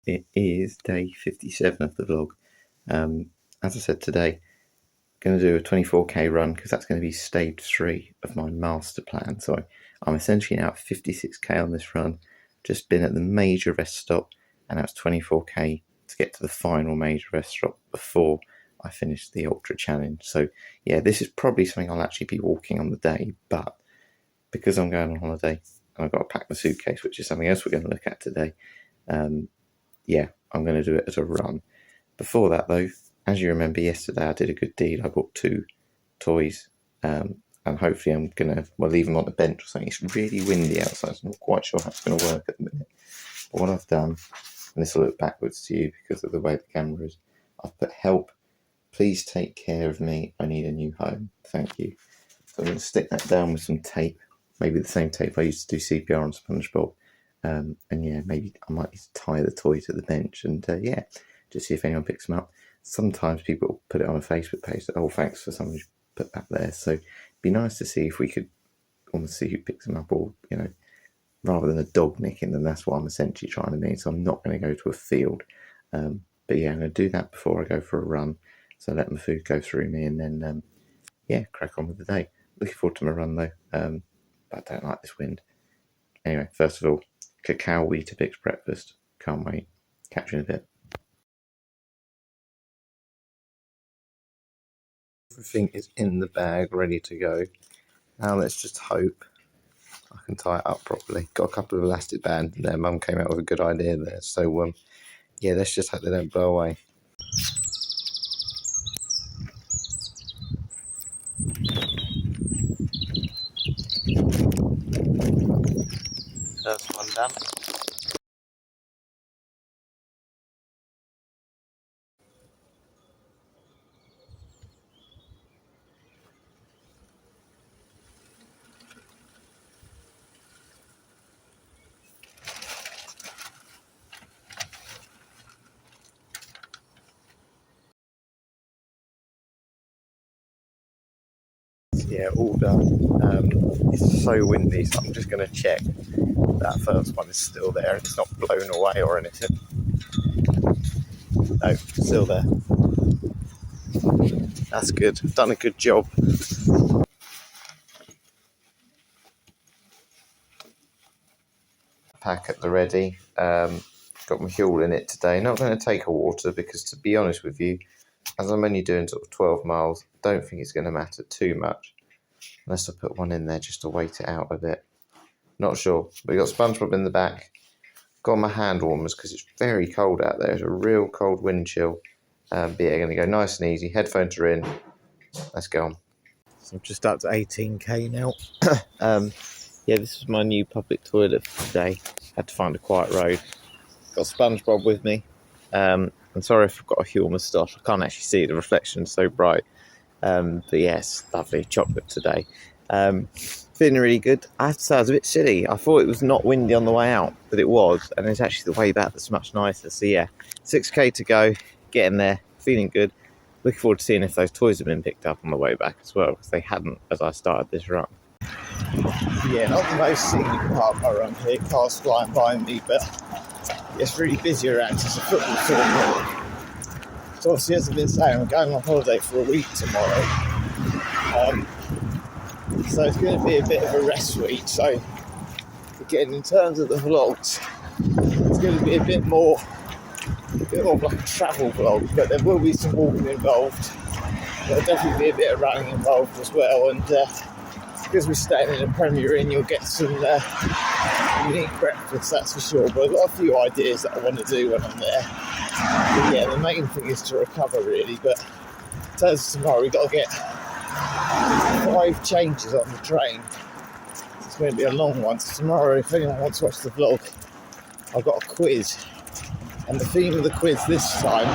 It is day 57 of the vlog. As I said today, going to do a 24k run because that's going to be stage 3 of my master plan. So I'm essentially now at 56k on this run. Just been at the major rest stop, and that's 24k to get to the final major rest stop before I finish the ultra challenge. So yeah, this is probably something I'll actually be walking on the day, but because I'm going on holiday and I've got to pack my suitcase, which is something else we're going to look at today, yeah, I'm going to do it as a run. Before that though, as you remember yesterday, I did a good deed. I bought 2 toys, and hopefully I'm going to leave them on the bench or something. It's really windy outside, so I'm not quite sure how it's going to work at the minute. But what I've done, and this will look backwards to you because of the way the camera is, I've put help. Please take care of me. I need a new home. Thank you. So I'm going to stick that down with some tape, maybe the same tape I used to do CPR on SpongeBob. And yeah, maybe I might need to tie the toy to the bench and yeah, just see if anyone picks them up. Sometimes people put it on a Facebook page that, oh, thanks for someone who put that there. So it'd be nice to see if we could almost see who picks them up, or, you know, rather than a dog nicking them. That's what I'm essentially trying to mean. So I'm not going to go to a field. But yeah, I'm going to do that before I go for a run. So let my food go through me and then, yeah, crack on with the day. Looking forward to my run though, but I don't like this wind. Anyway, first of all, cacao Weetabix breakfast. Can't wait. Catch you in a bit. Everything is in the bag, ready to go. Now let's just hope I can tie it up properly. Got a couple of elastic bands in there. Mum came out with a good idea there. So, yeah, let's just hope they don't blow away. First one done. Yeah, all done. It's so windy, so I'm just going to check that first one is still there and it's not blown away or anything. No, still there. That's good. I've done a good job. Pack at the ready. Got my Huel in it today. Not going to take a water because, to be honest with you, as I'm only doing sort of 12 miles, I don't think it's going to matter too much. Unless I put one in there just to wait it out a bit. Not sure. But we've got SpongeBob in the back. Got my hand warmers because it's very cold out there. It's a real cold wind chill. But yeah, going to go nice and easy. Headphones are in. Let's go on. So I'm just up to 18k now. Yeah, this is my new public toilet for today. Had to find a quiet road. Got SpongeBob with me. I'm sorry if I've got a Huel moustache. I can't actually see, the reflection's so bright. But yes, lovely chocolate today. Feeling really good. I have to say I was a bit silly. I thought it was not windy on the way out, but it was, and it's actually the way back that's much nicer. So yeah, 6k to go, getting there, feeling good. Looking forward to seeing if those toys have been picked up on the way back as well, because they hadn't as I started this run. Yeah, not the most scenic part of my run here, cars flying by me, but it's really busy around. It's a football tournament. So obviously, as I've been saying, I'm going on holiday for a week tomorrow. So it's going to be a bit of a rest week. So again, in terms of the vlogs, it's going to be a bit more like a travel vlog, but there will be some walking involved. There'll definitely be a bit of running involved as well. And because we're staying in a Premier Inn, you'll get some unique breakfast, that's for sure. But I've got a few ideas that I want to do when I'm there. But yeah, the main thing is to recover really. But in terms of tomorrow, we've got to get 5 changes on the train. It's going to be a long one. So tomorrow, if anyone wants to watch the vlog, I've got a quiz. And the theme of the quiz this time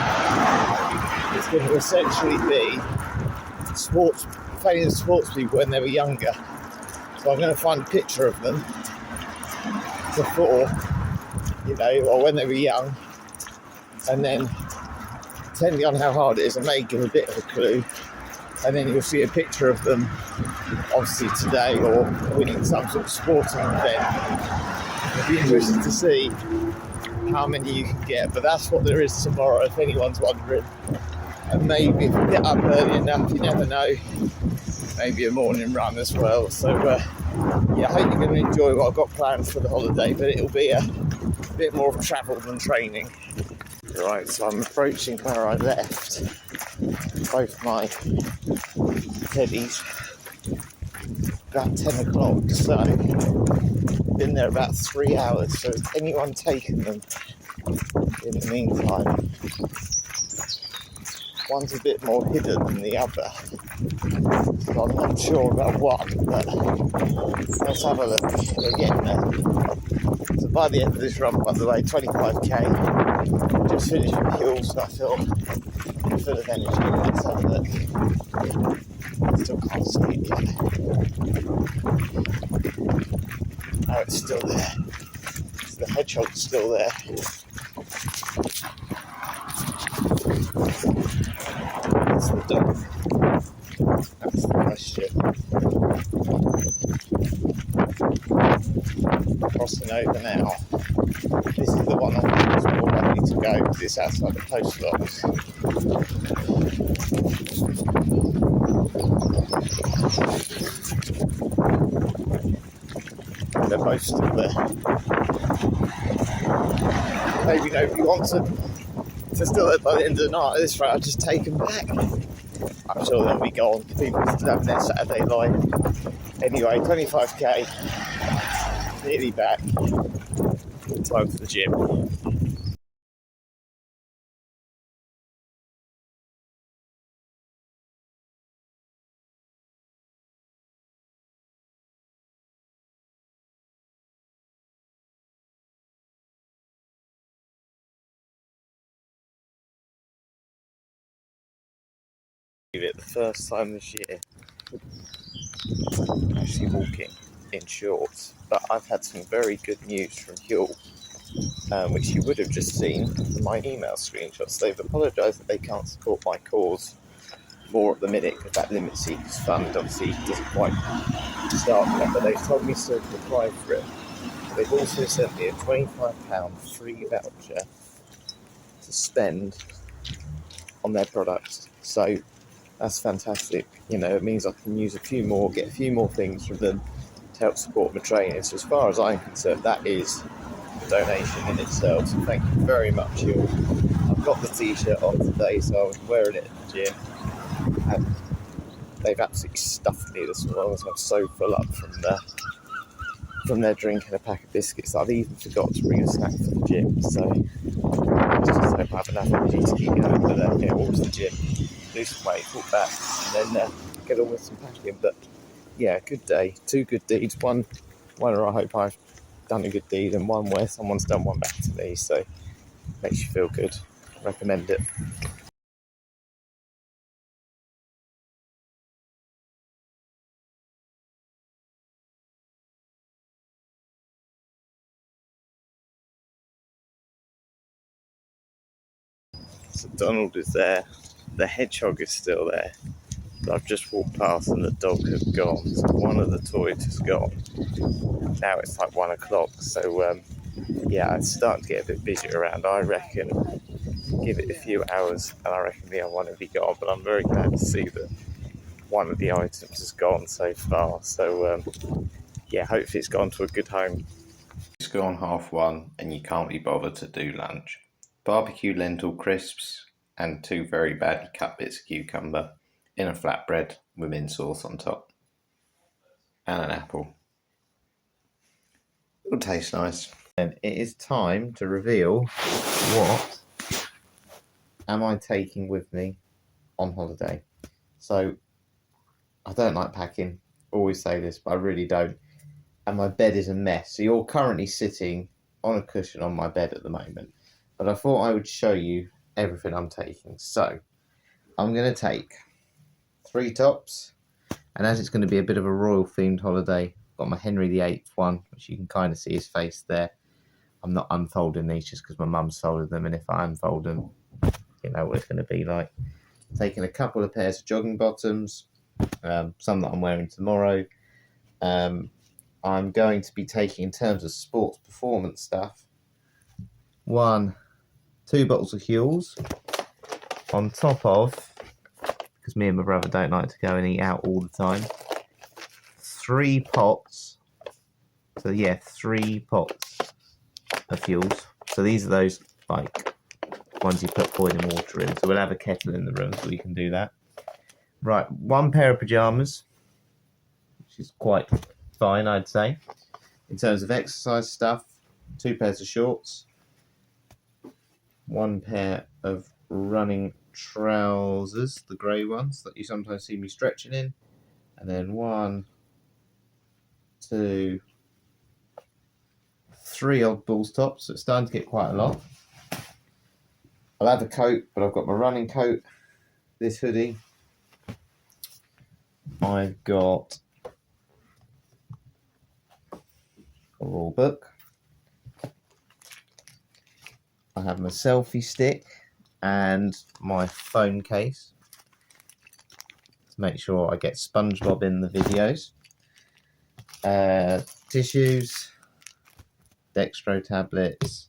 is going to essentially be famous sports people when they were younger. So I'm going to find a picture of them before, or when they were young, and then depending on how hard it is, I may give a bit of a clue, and then you'll see a picture of them obviously today or winning some sort of sporting event. It'd be interesting to see how many you can get, but that's what there is tomorrow, if anyone's wondering. And maybe if you get up early enough, you never know, maybe a morning run as well. So yeah, I hope you're going to enjoy what I've got planned for the holiday, but it'll be a bit more of travel than training. Right, so I'm approaching where I left both my teddies about 10 o'clock, so been there about 3 hours. So has anyone taken them in the meantime? One's a bit more hidden than the other, so I'm not sure about one, but let's have a look. We're getting there. So by the end of this run, by the way, 25k, just finished with Huel, so I feel full of energy. Let's have a look. Still can't see it yet. Oh, it's still there. The hedgehog's still there. That's the dog. That's the question. Crossing over now. This is the one I think is more likely to go because it's outside the post box. They're both still there. Maybe nobody wants them. If they're still there by the end of the night, at this rate, I'll just take them back. I'm sure they'll be gone. People still have their Saturday life. Anyway, 25k, nearly back. Time for the gym. It the first time this year actually walking in shorts, but I've had some very good news from Huel, which you would have just seen in my email screenshots. They've apologised that they can't support my cause more at the minute because that Limit Seekers Fund obviously doesn't quite start yet, but they've told me still to apply for it. They've also sent me a £25 free voucher to spend on their products, so that's fantastic. You know, it means I can use a few more, get a few more things from them to help support my training. So as far as I'm concerned, that is a donation in itself. So thank you very much, Huel. I've got the t-shirt on today, so I was wearing it at the gym. And they've absolutely stuffed me this morning. I'm so full up from their drink and a pack of biscuits. I've even forgot to bring a snack for the gym. So I just hope I have enough energy to keep going. But yeah, walk to the gym, do some weight, walk back, and then get on with some packing. But yeah, good day. Two good deeds. One where I hope I've done a good deed, and one where someone's done one back to me. So makes you feel good. Recommend it. So Donald is there. The hedgehog is still there. I've just walked past and the dog has gone. So one of the toys has gone. Now it's like 1 o'clock. So yeah, it's starting to get a bit busier around. I reckon give it a few hours and I reckon the other one will be gone. But I'm very glad to see that one of the items has gone so far. So yeah, hopefully it's gone to a good home. It's gone 1:30 and you can't be bothered to do lunch. Barbecue lentil crisps and 2 very badly cut bits of cucumber in a flatbread with mint sauce on top. And an apple. It'll taste nice. And it is time to reveal what am I taking with me on holiday. So I don't like packing. Always say this, but I really don't. And my bed is a mess. So you're currently sitting on a cushion on my bed at the moment. But I thought I would show you everything I'm taking. So I'm going to take 3 tops. And as it's going to be a bit of a royal themed holiday, I've got my Henry VIII one, which you can kind of see his face there. I'm not unfolding these just because my mum's folded them. And if I unfold them, you know what it's going to be like. Taking a couple of pairs of jogging bottoms, some that I'm wearing tomorrow. I'm going to be taking, in terms of sports performance stuff, 2 bottles of Huels on top of, because me and my brother don't like to go and eat out all the time, 3 pots. So yeah, 3 pots of Huels. So these are those like ones you put boiling water in. So we'll have a kettle in the room so we can do that. Right, 1 pair of pyjamas, which is quite fine, I'd say. In terms of exercise stuff, 2 pairs of shorts, 1 pair of running trousers, the grey ones that you sometimes see me stretching in, and then 1, 2, 3 odd balls tops. So it's starting to get quite a lot. I'll have a coat, but I've got my running coat, this hoodie. I've got a rule book. I have my selfie stick and my phone case to make sure I get SpongeBob in the videos. Tissues, Dextro tablets,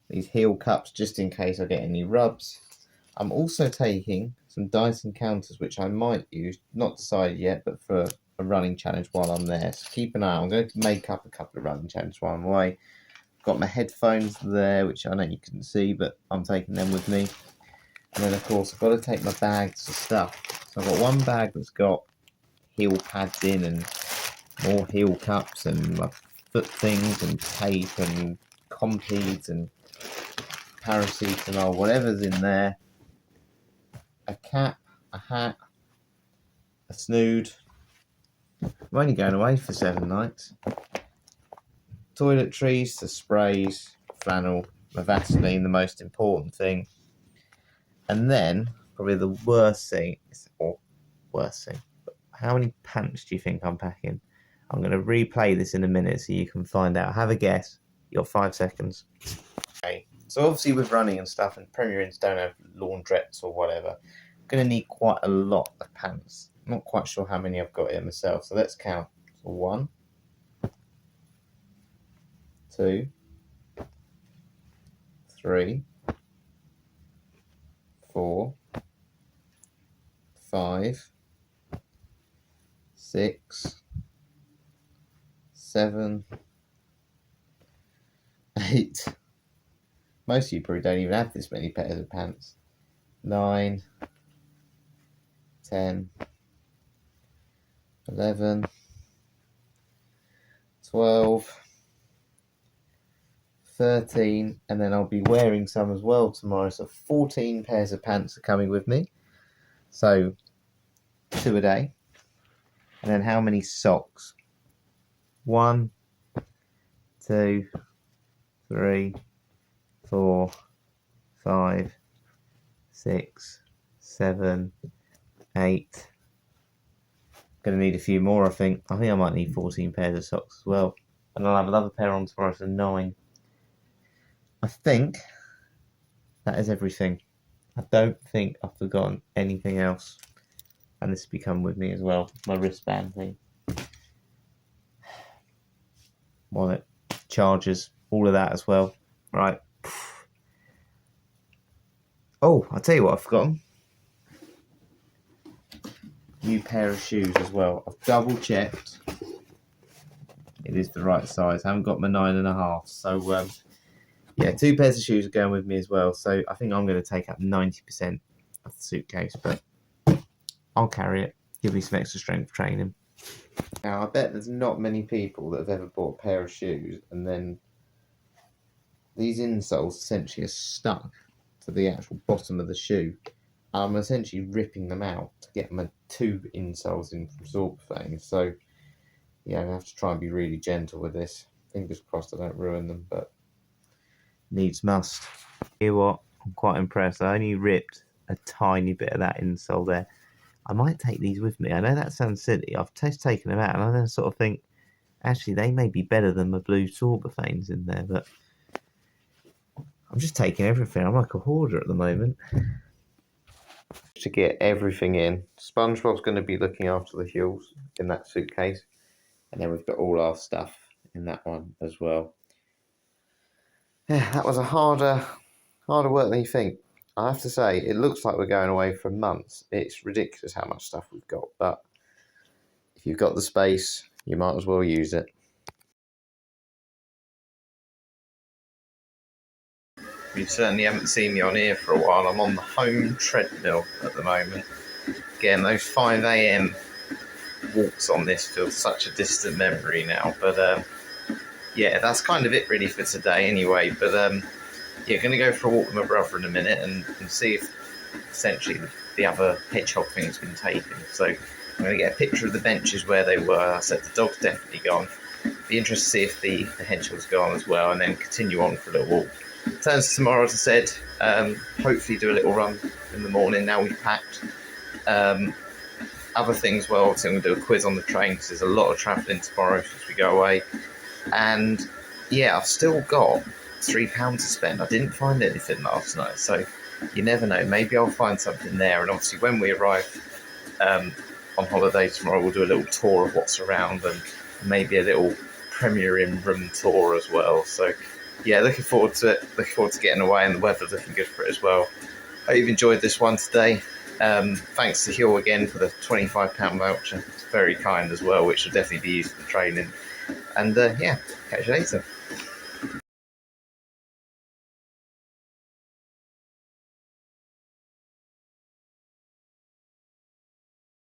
these Huel cups just in case I get any rubs. I'm also taking some Dyson counters which I might use, not decided yet, but for a running challenge while I'm there. So keep an eye out. I'm going to make up a couple of running challenges while I'm away. Got my headphones there, which I know you couldn't see, but I'm taking them with me. And then, of course, I've got to take my bags of stuff. So I've got 1 bag that's got heel pads in and more heel cups and my foot things and tape and compeeds and paracetamol, whatever's in there. A cap, a hat, a snood. I'm only going away for 7 nights. Toiletries, the sprays, flannel, my Vaseline, the most important thing. And then, probably the worst thing, how many pants do you think I'm packing? I'm going to replay this in a minute so you can find out. Have a guess. You're 5 seconds. Okay. So obviously with running and stuff, and Premier Inns don't have laundrettes or whatever, I'm going to need quite a lot of pants. I'm not quite sure how many I've got here myself, so let's count. So 1, 2, 3, 4, 5, 6, 7, 8. Most of you probably don't even have this many pairs of pants. 9, 10, 11, 12, 13, and then I'll be wearing some as well tomorrow. So 14 pairs of pants are coming with me. So 2 a day. And then how many socks? 1, 2, 3, 4, 5, 6, 7, 8. Gonna need a few more, I think. I might need 14 pairs of socks as well. And I'll have another pair on tomorrow, so 9. I think that is everything. I don't think I've forgotten anything else. And this will be coming with me as well. My wristband thing. Wallet, chargers, all of that as well. Right. Oh, I'll tell you what I've forgotten. New pair of shoes as well. I've double checked. It is the right size. I haven't got my 9.5. So yeah, 2 pairs of shoes are going with me as well. So I think I'm going to take up 90% of the suitcase, but I'll carry it. Give me some extra strength training. Now, I bet there's not many people that have ever bought a pair of shoes and then these insoles essentially are stuck to the actual bottom of the shoe. I'm essentially ripping them out to get my 2 insoles in from Zorba. So yeah, I have to try and be really gentle with this. Fingers crossed I don't ruin them, but needs must. Hear what? I'm quite impressed. I only ripped a tiny bit of that insole there. I might take these with me. I know that sounds silly. I've taken them out and I then sort of think, actually, they may be better than my blue Zorba in there, but I'm just taking everything. I'm like a hoarder at the moment. To get everything in, SpongeBob's going to be looking after the Huels in that suitcase, and then we've got all our stuff in that one as well. Yeah, that was a harder work than you think. I have to say, it looks like we're going away for months. It's ridiculous how much stuff we've got, but if you've got the space, you might as well use it. You certainly haven't seen me on here for a while. I'm on the home treadmill at the moment. Again, those 5 a.m. walks on this feel such a distant memory now, but yeah, that's kind of it really for today anyway. But yeah, going to go for a walk with my brother in a minute and see if essentially the other hedgehog thing's been taken. So I'm going to get a picture of the benches where they were. I said the dog's definitely gone. Be interested to see if the hedgehog's gone as well, and then continue on for a little walk. Turns to tomorrow, as I said, hopefully do a little run in the morning now we've packed. Other things, well, obviously I'm going to do a quiz on the train because there's a lot of travelling tomorrow as we go away. And yeah, I've still got £3 to spend. I didn't find anything last night, so you never know. Maybe I'll find something there. And obviously when we arrive on holiday tomorrow, we'll do a little tour of what's around and maybe a little Premier Inn room tour as well. So yeah, looking forward to it. Looking forward to getting away, and the weather's looking good for it as well. Hope you've enjoyed this one today. Thanks to Huel again for the £25 voucher. It's very kind as well, which will definitely be used for the training. And yeah, catch you later.